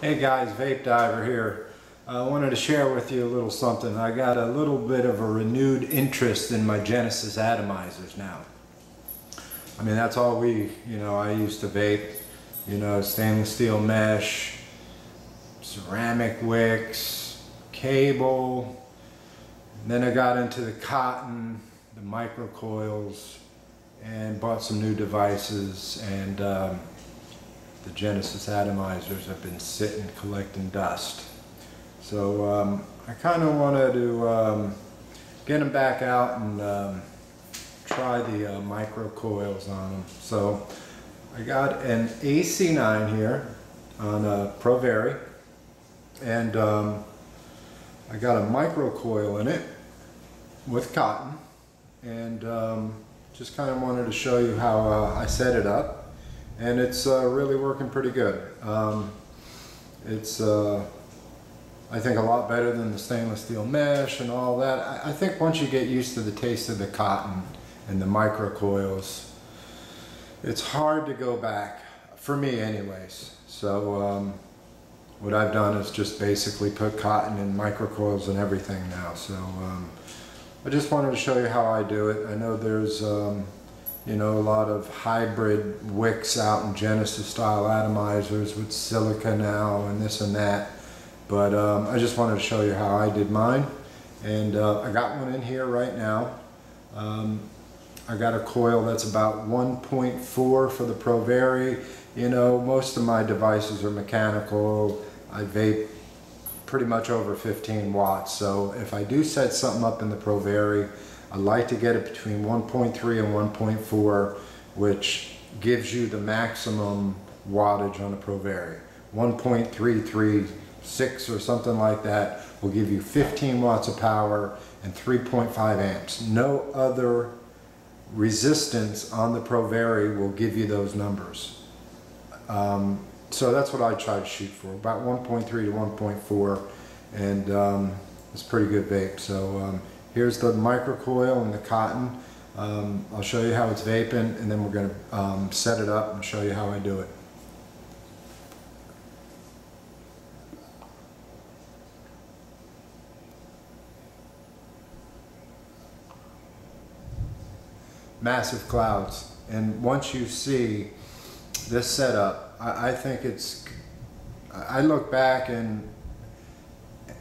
Hey guys, Vape Diver here. I wanted to share with you a little something. I got a little bit of a renewed interest in my Genesis atomizers now. I mean, that's all I used to vape, stainless steel mesh, ceramic wicks, cable. And then I got into the cotton, the micro coils, and bought some new devices, and the Genesis atomizers have been sitting collecting dust. So I kind of wanted to get them back out and try the micro coils on them. So I got an AC9 here on a ProVary, and I got a micro coil in it with cotton, and just kind of wanted to show you how I set it up. And it's really working pretty good. It's I think a lot better than the stainless steel mesh and all that. I think once you get used to the taste of the cotton and the micro coils, it's hard to go back, for me anyways. So what I've done is just basically put cotton and micro coils and everything now. So I just wanted to show you how I do it. I know there's a lot of hybrid wicks out in Genesis style atomizers with silica now and this and that, but I just wanted to show you how I did mine. And I got one in here right now. I got a coil that's about 1.4 for the ProVary. Most of my devices are mechanical. I vape pretty much over 15 watts, so if I do set something up in the ProVary, I like to get it between 1.3 and 1.4, which gives you the maximum wattage on a ProVary. 1.336 or something like that will give you 15 watts of power and 3.5 amps. No other resistance on the ProVary will give you those numbers. So that's what I try to shoot for, about 1.3 to 1.4, and it's a pretty good vape. So here's the micro coil and the cotton. I'll show you how it's vaping, and then we're going to set it up and show you how I do it. Massive clouds, and once you see this setup, I think I look back and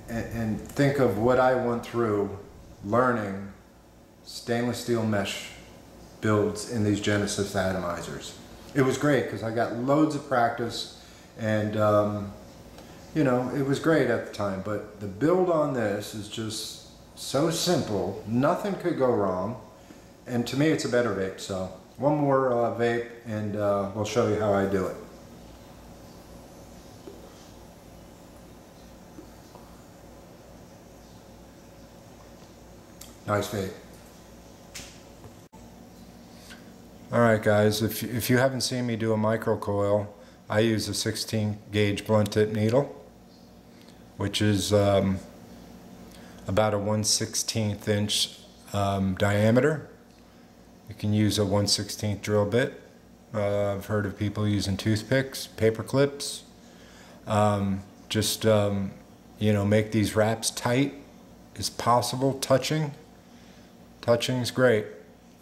think of what I went through learning stainless steel mesh builds in these Genesis atomizers. It was great because I got loads of practice, and it was great at the time, but the build on this is just so simple, nothing could go wrong, and to me it's a better vape. So one more vape, and we'll show you how I do it. Nice vape. Alright guys, if you haven't seen me do a micro coil, I use a 16 gauge blunt tip needle, which is about a 1/16 inch diameter. You can use a 1/16 drill bit. I've heard of people using toothpicks, paper clips. Just make these wraps tight as possible. Touching's great.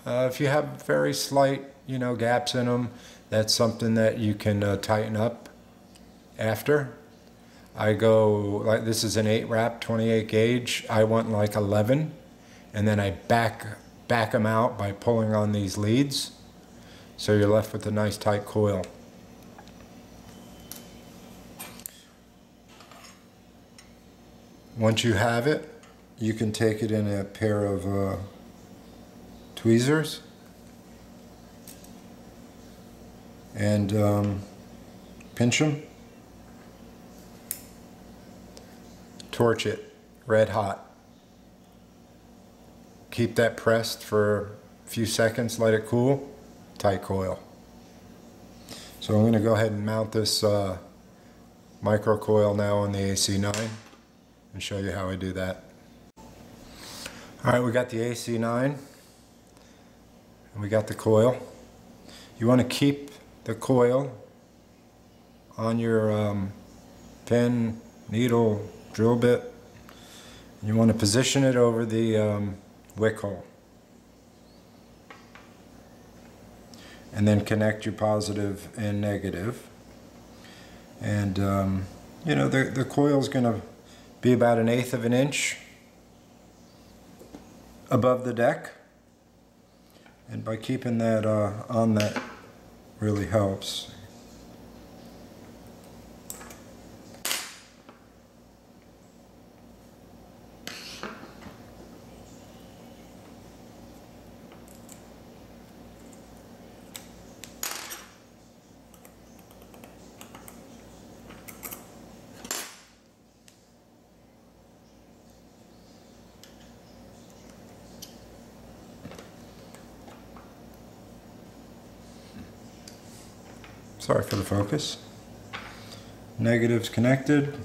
If you have very slight, gaps in them, that's something that you can tighten up after. I go, like, this is an 8 wrap, 28 gauge. I want like 11, and then I back them out by pulling on these leads, so you're left with a nice tight coil. Once you have it, you can take it in a pair of tweezers and pinch them, torch it red hot, keep that pressed for a few seconds, let it cool, tight coil. So I'm going to go ahead and mount this micro coil now on the AC9 and show you how I do that. Alright, we got the AC9 and we got the coil. You want to keep the coil on your pin, needle, drill bit. You want to position it over the wick hole. And then connect your positive and negative. And you know, the coil is going to be about 1/8 of an inch above the deck. And by keeping that on, that really helps. Sorry for the focus. Negatives connected.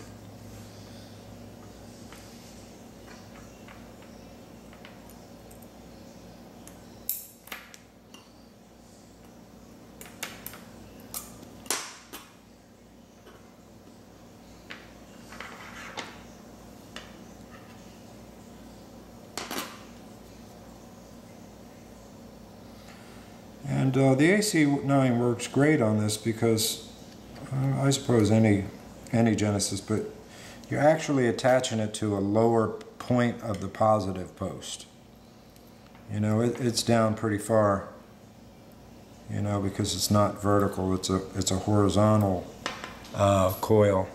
And the AC9 works great on this because I suppose any Genesis, but you're actually attaching it to a lower point of the positive post. You know, it's down pretty far, you know, because it's not vertical, it's a horizontal coil.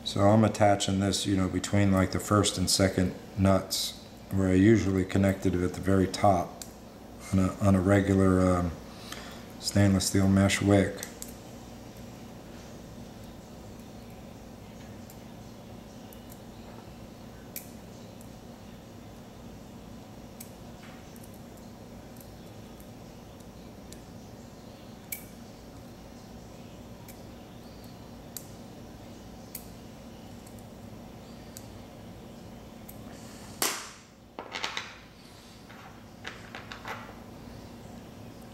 So I'm attaching this, you know, between like the first and second nuts, where I usually connected it at the very top on a regular stainless steel mesh wick.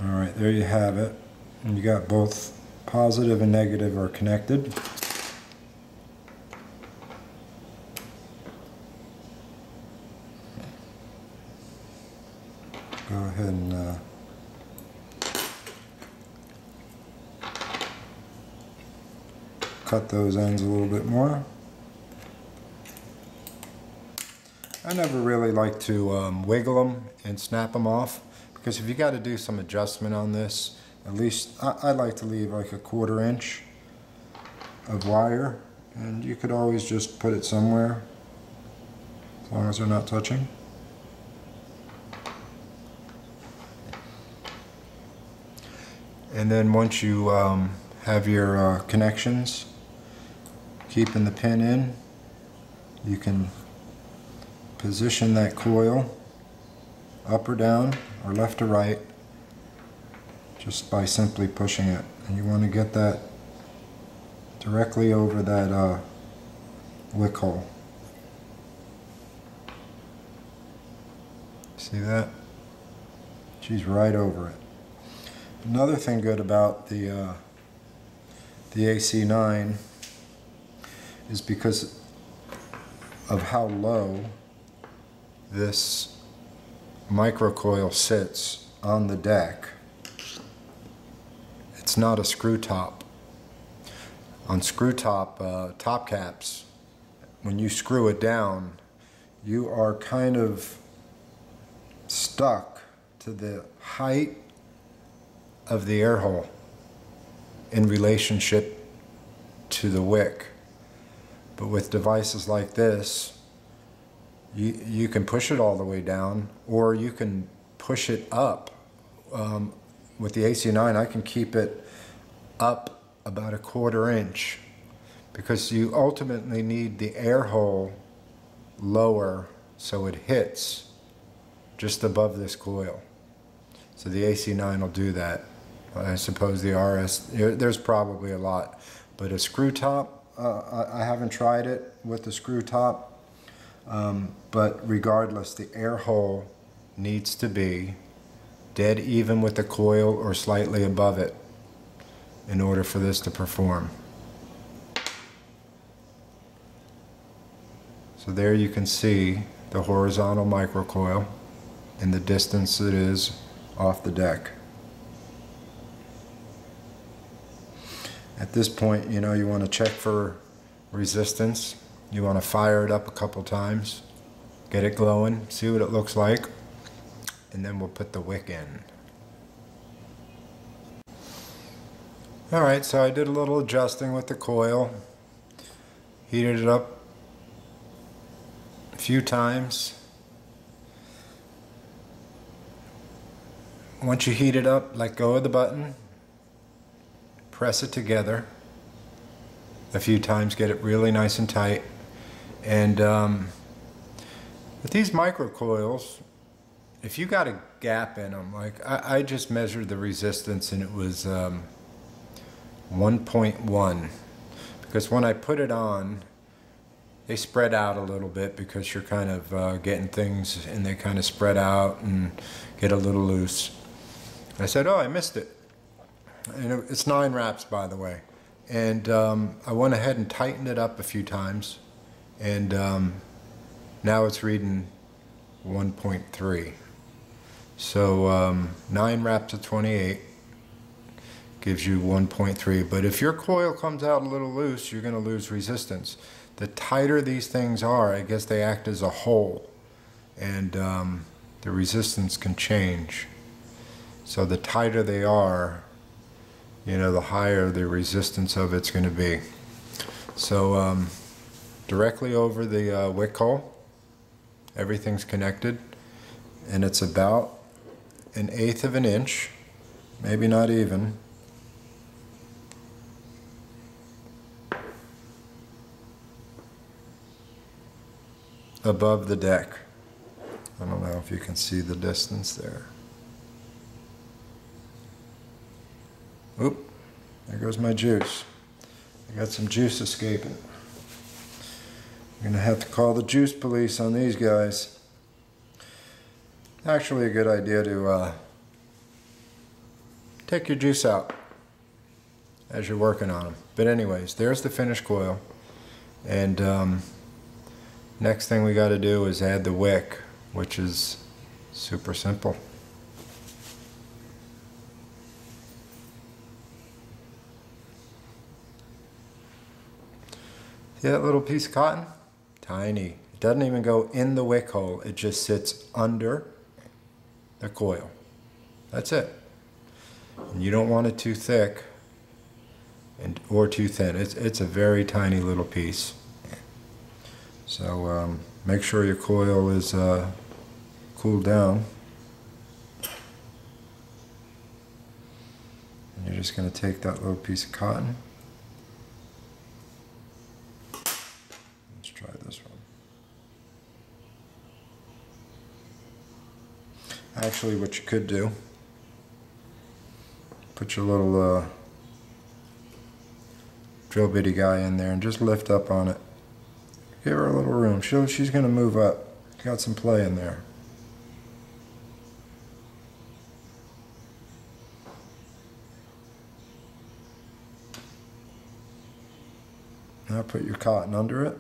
Alright, there you have it. And you got both positive and negative are connected. Go ahead and cut those ends a little bit more. I never really like to wiggle them and snap them off, because if you got to do some adjustment on this, at least I like to leave like a 1/4 inch of wire, and you could always just put it somewhere as long as they're not touching. And then once you have your connections, keeping the pin in, you can position that coil up or down or left or right just by simply pushing it. And you want to get that directly over that wick hole. See that? She's right over it. Another thing good about the AC9 is because of how low this microcoil sits on the deck. It's not a screw top. On screw top top caps, when you screw it down, you are kind of stuck to the height of the air hole in relationship to the wick. But with devices like this, you can push it all the way down, or you can push it up. With the AC9, I can keep it up about a 1/4 inch, because you ultimately need the air hole lower so it hits just above this coil. So the AC9 will do that. I suppose the RS, there's probably a lot, but a screw top, I haven't tried it with the screw top. But regardless, the air hole needs to be dead even with the coil or slightly above it in order for this to perform. So there you can see the horizontal microcoil and the distance it is off the deck. At this point, you know, you want to check for resistance. You want to fire it up a couple times, get it glowing, see what it looks like, and then we'll put the wick in. Alright, so I did a little adjusting with the coil, heated it up a few times. Once you heat it up, let go of the button, press it together a few times, get it really nice and tight. And with these microcoils, if you got a gap in them, like I just measured the resistance and it was 1.1, because when I put it on, they spread out a little bit because you're kind of getting things and they kind of spread out and get a little loose. I said, oh, I missed it. And it's 9 wraps, by the way. And I went ahead and tightened it up a few times, and now it's reading 1.3. So 9 wraps of 28 gives you 1.3. But if your coil comes out a little loose, you're going to lose resistance. The tighter these things are, I guess they act as a hole, and the resistance can change. So the tighter they are, you know, the higher the resistance of it's going to be. So directly over the wick hole, everything's connected, and it's about 1/8 of an inch, maybe not even, above the deck. I don't know if you can see the distance there. Oop, there goes my juice. I got some juice escaping. I'm gonna have to call the juice police on these guys. Actually a good idea to take your juice out as you're working on them. But anyways, there's the finished coil. And next thing we got to do is add the wick, which is super simple. See that little piece of cotton? Tiny. It doesn't even go in the wick hole. It just sits under the coil. That's it. And you don't want it too thick or too thin. It's a very tiny little piece. So make sure your coil is cooled down. And you're just going to take that little piece of cotton. Let's try this one. Actually, what you could do, put your little drill bitty guy in there and just lift up on it. Give her a little room. She's going to move up. Got some play in there. Now put your cotton under it.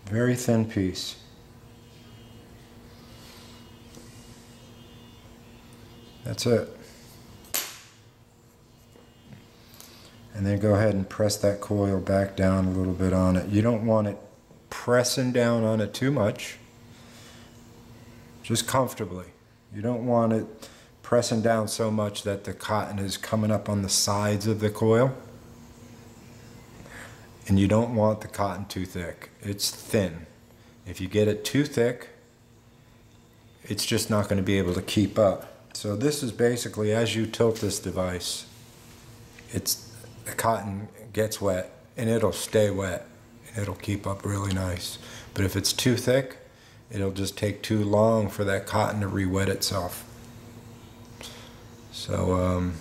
Very thin piece. That's it. And then go ahead and press that coil back down a little bit on it. You don't want it pressing down on it too much. Just comfortably. You don't want it pressing down so much that the cotton is coming up on the sides of the coil. And you don't want the cotton too thick. It's thin. If you get it too thick, it's just not going to be able to keep up. So this is basically, as you tilt this device, the cotton gets wet and it'll stay wet and it'll keep up really nice. But if it's too thick, it'll just take too long for that cotton to re-wet itself. So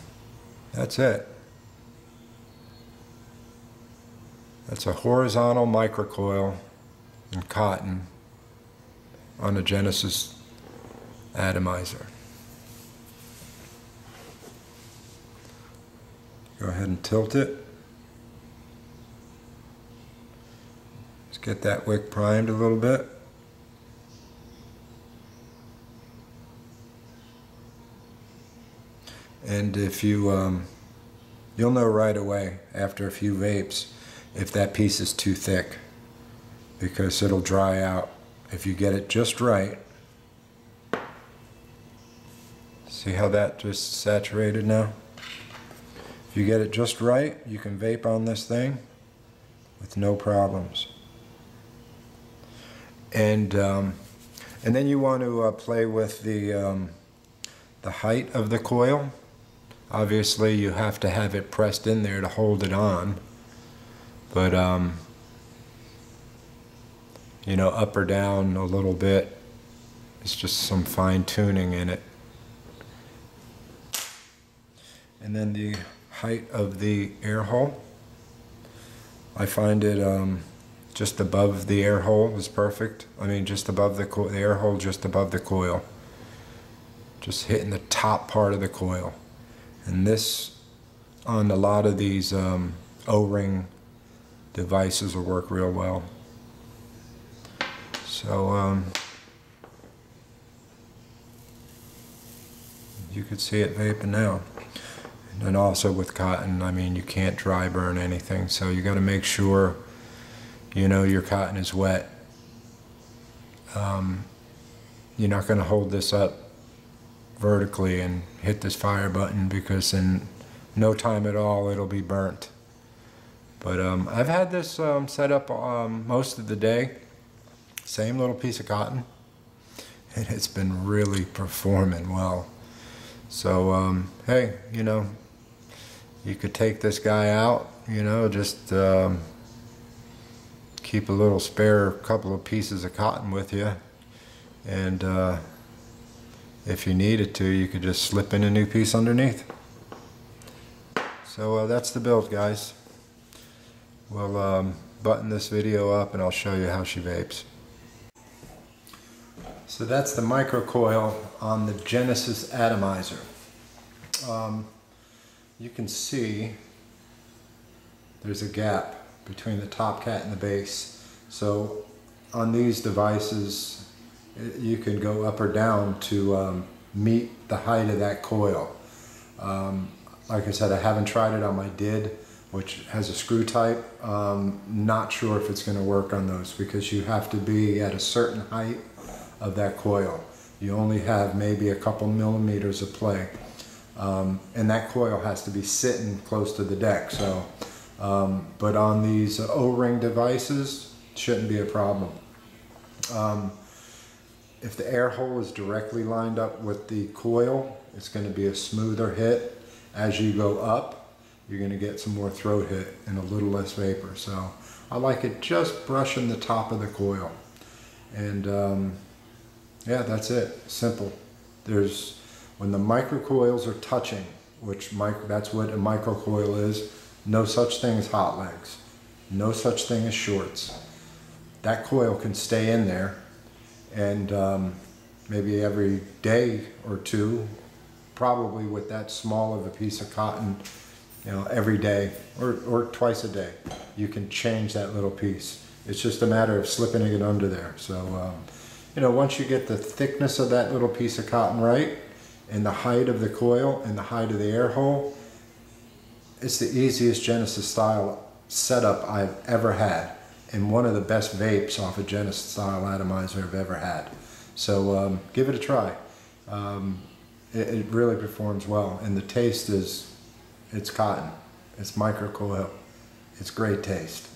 that's it. That's a horizontal microcoil in cotton on a Genesis atomizer. Go ahead and tilt it. Let's get that wick primed a little bit. And if you, you'll know right away after a few vapes if that piece is too thick, because it'll dry out. If you get it just right. See how that just saturated now? If you get it just right, you can vape on this thing with no problems. And then you want to play with the height of the coil. Obviously, you have to have it pressed in there to hold it on. But you know, up or down a little bit. It's just some fine tuning in it. And then the height of the air hole. I find it just above the air hole is perfect. I mean, just above the air hole, just above the coil. Just hitting the top part of the coil. And this, on a lot of these O-ring devices, will work real well. So you could see it vaping now. And also with cotton, I mean, you can't dry burn anything, so you got to make sure, you know, your cotton is wet. You're not going to hold this up vertically and hit this fire button, because in no time at all it'll be burnt. But I've had this set up most of the day, same little piece of cotton, and it's been really performing well. So hey, you know, you could take this guy out, you know, just keep a little spare couple of pieces of cotton with you, and if you needed to, you could just slip in a new piece underneath. So that's the build, guys. We'll button this video up and I'll show you how she vapes. So that's the microcoil on the Genesis atomizer. You can see there's a gap between the top cat and the base. So on these devices, you can go up or down to meet the height of that coil. Like I said, I haven't tried it on my did, which has a screw type. Not sure if it's going to work on those, because you have to be at a certain height of that coil. You only have maybe a couple millimeters of play. And that coil has to be sitting close to the deck. So, but on these O-ring devices, shouldn't be a problem. If the air hole is directly lined up with the coil, it's going to be a smoother hit. As you go up, you're going to get some more throat hit and a little less vapor. So I like it just brushing the top of the coil. And yeah, that's it. Simple. When the microcoils are touching, that's what a microcoil is, no such thing as hot legs. No such thing as shorts. That coil can stay in there, and maybe every day or two, probably with that small of a piece of cotton, you know, every day or twice a day, you can change that little piece. It's just a matter of slipping it under there. So, you know, once you get the thickness of that little piece of cotton right, and the height of the coil and the height of the air hole, it's the easiest Genesis style setup I've ever had, and one of the best vapes off a Genesis style atomizer I've ever had. So give it a try. It really performs well, and the taste is, it's cotton, it's microcoil, it's great taste.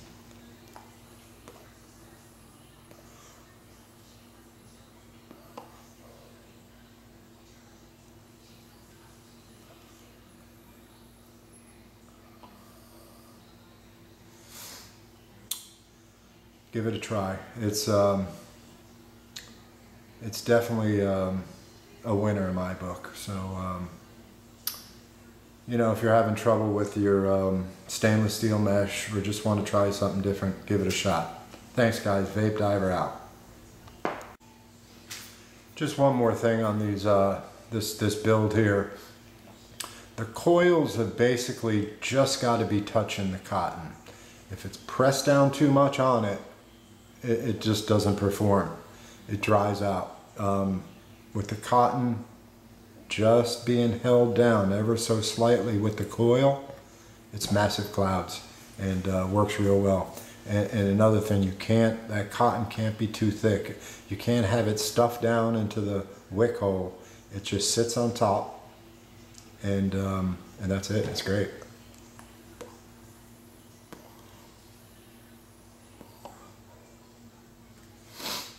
Give it a try. It's definitely a winner in my book. So you know, if you're having trouble with your stainless steel mesh or just want to try something different, give it a shot. Thanks guys, Vape Diver out. Just one more thing on these this build here. The coils have basically just got to be touching the cotton. If it's pressed down too much on it, it just doesn't perform. It dries out. With the cotton just being held down ever so slightly with the coil, it's massive clouds and works real well. And another thing, that cotton can't be too thick. You can't have it stuffed down into the wick hole. It just sits on top, and that's it. It's great.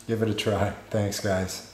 Give it a try. Thanks, guys.